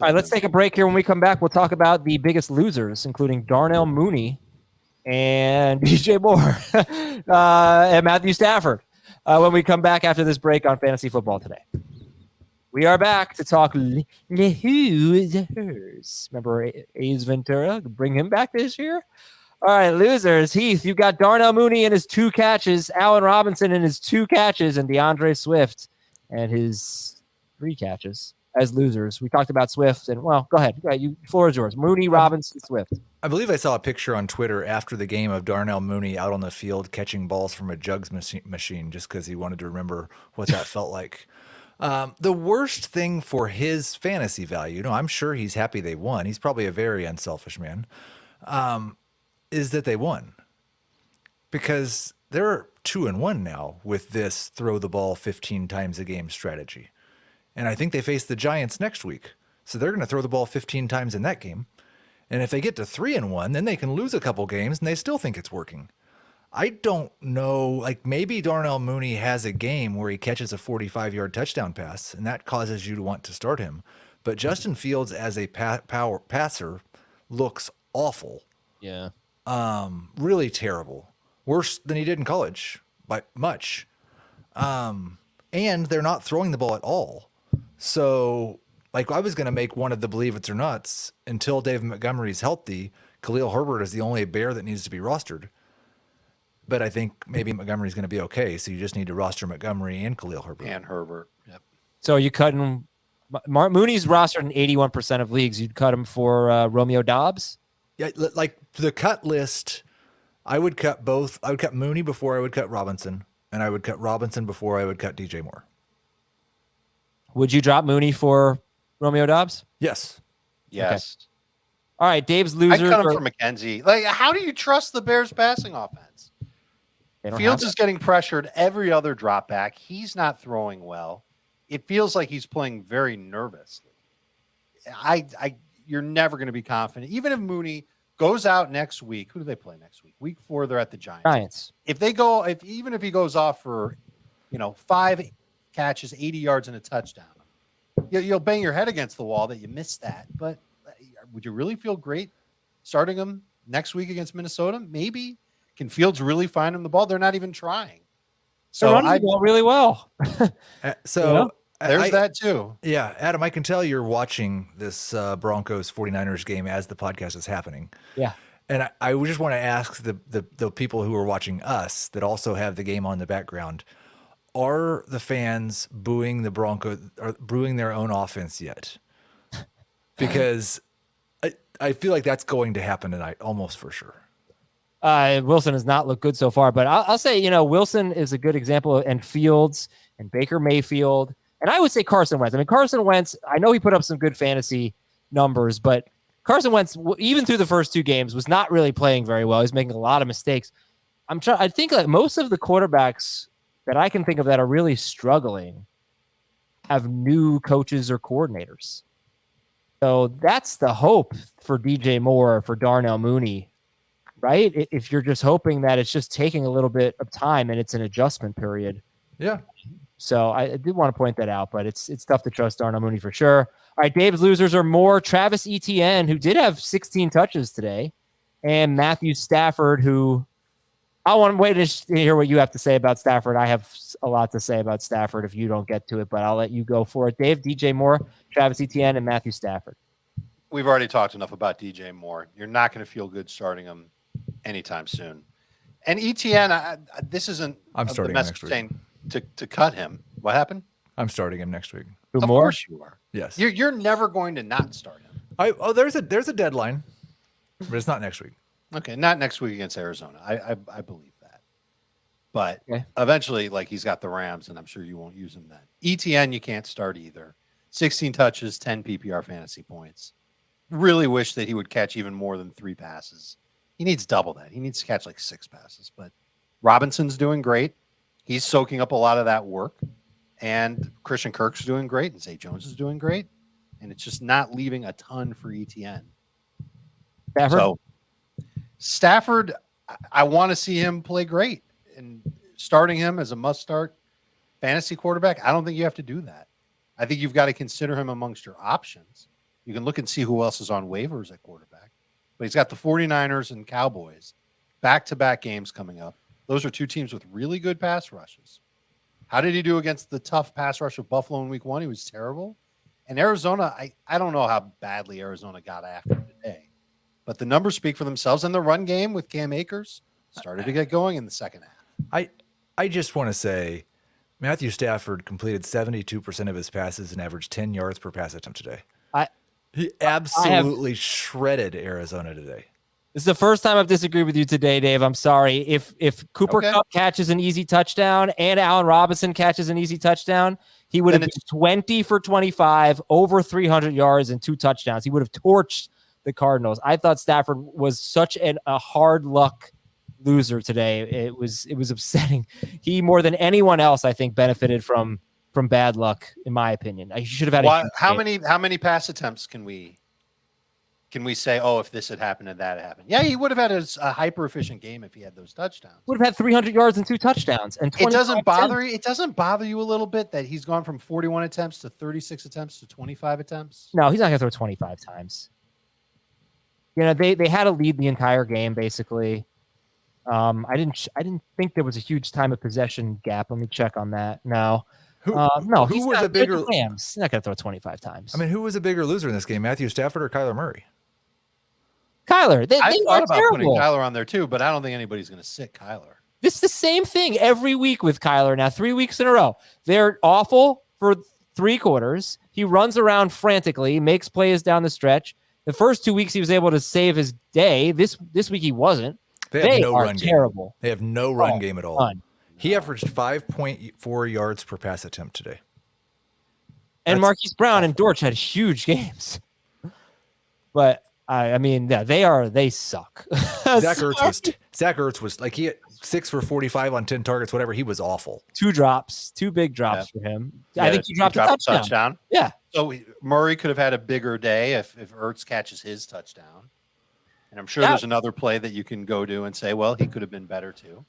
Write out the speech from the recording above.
All right, let's take a break here. When we come back, we'll talk about the biggest losers, including Darnell Mooney and DJ Moore and Matthew Stafford. When we come back after this break on Fantasy Football Today. We are back to talk losers. Remember Ace Ventura? Bring him back this year? All right, losers. Heath, you got Darnell Mooney and his 2 catches, Allen Robinson and his 2 catches, and DeAndre Swift and his 3 catches as losers. We talked about Swift, and, well, go ahead. You, floor is yours. Mooney, Robinson, Swift. I believe I saw a picture on Twitter after the game of Darnell Mooney out on the field catching balls from a jugs machine just because he wanted to remember what that felt like. The worst thing for his fantasy value, I'm sure he's happy they won. He's probably a very unselfish man. Is that they won, because they're 2-1 now with this throw the ball 15 times a game strategy. And I think they face the Giants next week. So they're going to throw the ball 15 times in that game. And if they get to 3-1, then they can lose a couple games and they still think it's working. I don't know. Like, maybe Darnell Mooney has a game where he catches a 45-yard touchdown pass and that causes you to want to start him. But Justin Fields as a power passer looks awful. Yeah. Really terrible. Worse than he did in college by much. And they're not throwing the ball at all. So, like, I was going to make one of the believe it's or nuts until Dave Montgomery's healthy. Khalil Herbert is the only Bear that needs to be rostered. But I think maybe Montgomery's going to be okay. So you just need to roster Montgomery and Khalil Herbert. And Herbert. Yep. So are you cutting Mooney's rostered in 81% of leagues. You'd cut him for Romeo Dobbs? Yeah, like the cut list, I would cut both. I would cut Mooney before I would cut Robinson, and I would cut Robinson before I would cut DJ Moore. Would you drop Mooney for Romeo Dobbs? Yes. Yes. Okay. All right, Dave's loser. I'd cut him for McKenzie. Like, how do you trust the Bears' passing offense? Fields is getting pressured every other drop back. He's not throwing well. It feels like he's playing very nervously. You're never going to be confident. Even if Mooney goes out next week, who do they play next week? Week 4, they're at the Giants. Even if he goes off for, 5 catches, 80 yards and a touchdown, you'll bang your head against the wall that you missed that. But would you really feel great starting him next week against Minnesota? Maybe. Can Fields really find him the ball? They're not even trying. So I do really well. There's that too. Yeah, Adam, I can tell you're watching this Broncos 49ers game as the podcast is happening. Yeah. And I just want to ask the people who are watching us that also have the game on in the background, are the fans booing the Broncos or booing their own offense yet? Because I feel like that's going to happen tonight, almost for sure. Wilson has not looked good so far, but I'll say, Wilson is a good example, and Fields and Baker Mayfield. And I would say Carson Wentz. I mean, Carson Wentz, I know he put up some good fantasy numbers, but Carson Wentz, even through the first 2 games, was not really playing very well. He's making a lot of mistakes. I think like most of the quarterbacks that I can think of that are really struggling have new coaches or coordinators. So that's the hope for DJ Moore, for Darnell Mooney, right? If you're just hoping that it's just taking a little bit of time and it's an adjustment period. Yeah. So I did want to point that out, but it's tough to trust Darnell Mooney for sure. All right, Dave's losers are more Travis Etienne, who did have 16 touches today, and Matthew Stafford, who I want to wait to hear what you have to say about Stafford. I have a lot to say about Stafford if you don't get to it, but I'll let you go for it. Dave, DJ Moore, Travis Etienne, and Matthew Stafford. We've already talked enough about DJ Moore. You're not going to feel good starting him anytime soon. And Etienne, this isn't I'm starting him next week. To cut him. What happened? I'm starting him next week. Who, of Moore? course you are. Yes. You're never going to not start him. There's a deadline, but it's not next week. Okay, not next week against Arizona. I believe that. But eventually, like, he's got the Rams, and I'm sure you won't use him then. ETN, you can't start either. 16 touches, 10 PPR fantasy points. Really wish that he would catch even more than 3 passes. He needs double that. He needs to catch like 6 passes. But Robinson's doing great. He's soaking up a lot of that work. And Christian Kirk's doing great. And Zay Jones is doing great. And it's just not leaving a ton for ETN. Stafford? So Stafford, I want to see him play great. And starting him as a must-start fantasy quarterback, I don't think you have to do that. I think you've got to consider him amongst your options. You can look and see who else is on waivers at quarterback. But he's got the 49ers and Cowboys back-to-back games coming up. Those are two teams with really good pass rushes. How did he do against the tough pass rush of Buffalo in week 1? He was terrible. And Arizona, I don't know how badly Arizona got after him today. But the numbers speak for themselves. And the run game with Cam Akers started to get going in the second half. I just want to say Matthew Stafford completed 72% of his passes and averaged 10 yards per pass attempt today. He absolutely shredded Arizona today. This is the first time I've disagreed with you today, Dave. I'm sorry. If Cooper Kupp catches an easy touchdown and Allen Robinson catches an easy touchdown, he would have been 20 for 25, over 300 yards and 2 touchdowns. He would have torched the Cardinals. I thought Stafford was such a hard luck loser today. It was upsetting. He, more than anyone else, I think, benefited from bad luck, in my opinion. He should have had how many pass attempts can we say, oh, if this had happened and that happened? Yeah, he would have had a hyper efficient game if he had those touchdowns. Would have had 300 yards and 2 touchdowns. And it doesn't bother you a little bit that he's gone from 41 attempts to 36 attempts to 25 attempts? No, he's not going to throw 25 times. You know, they had a lead the entire game basically. I didn't think there was a huge time of possession gap. Let me check on that. No. He's was a bigger Rams. He's not going to throw 25 times. I mean, who was a bigger loser in this game, Matthew Stafford or Kyler Murray? Kyler. I thought about putting Kyler on there too, but I don't think anybody's going to sit Kyler. This is the same thing every week with Kyler now, 3 weeks in a row. They're awful for 3 quarters. He runs around frantically, makes plays down the stretch. The first 2 weeks he was able to save his day. This week he wasn't. They have no run terrible. Game. They have no run game at all. None. He averaged 5.4 yards per pass attempt today. And Marquise Brown and Dortch had huge games. But I mean, yeah, they suck. Zach Ertz was like, he had 6 for 45 on 10 targets, whatever. He was awful. 2 big drops for him. Yeah, I think he dropped a touchdown. Yeah. So Murray could have had a bigger day if Ertz catches his touchdown. And I'm sure there's another play that you can go to and say, well, he could have been better too.